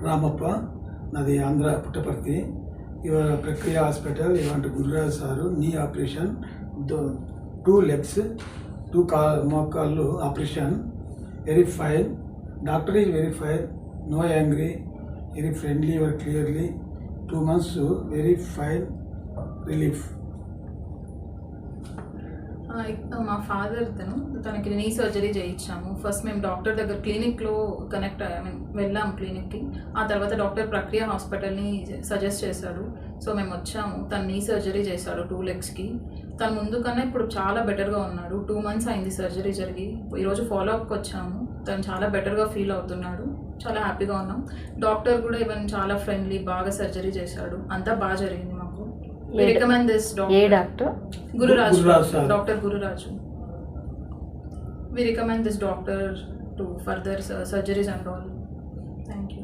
రామప్ప, నాది ఆంధ్ర పుట్టపర్తి. ఇవాళ ప్రక్రియ హాస్పిటల్. ఇవాంటి Gururaj sir knee operation, 2 legs, 2 మోకాళ్ళు operation. Very fine. Doctor is very fine, no angry, very friendly, very clearly. 2 months very fine relief. మా father తనకి knee surgery చేయించాము. First మేము doctor దగ్గర క్లినిక్లో వెళ్ళాము క్లినిక్కి. ఆ తర్వాత డాక్టర్ ప్రక్రియ హాస్పిటల్ని సజెస్ట్ చేశాడు. సో మేము వచ్చాము. తను నీ సర్జరీ చేశాడు 2 legsకి. తను ముందు కన్నా ఇప్పుడు చాలా బెటర్గా ఉన్నాడు. 2 months అయింది సర్జరీ జరిగి. ఈరోజు ఫాలోఅప్కి వచ్చాము. తను చాలా బెటర్గా ఫీల్ అవుతున్నాడు. చాలా హ్యాపీగా ఉన్నాం. డాక్టర్ కూడా ఈవెన్ చాలా ఫ్రెండ్లీ, బాగా సర్జరీ చేశాడు. అంతా బాగా జరిగింది మాకు. We recommend this doctor. Gururaj, Dr. Gururaj. We recommend this doctor to further surgeries and all. Thank you.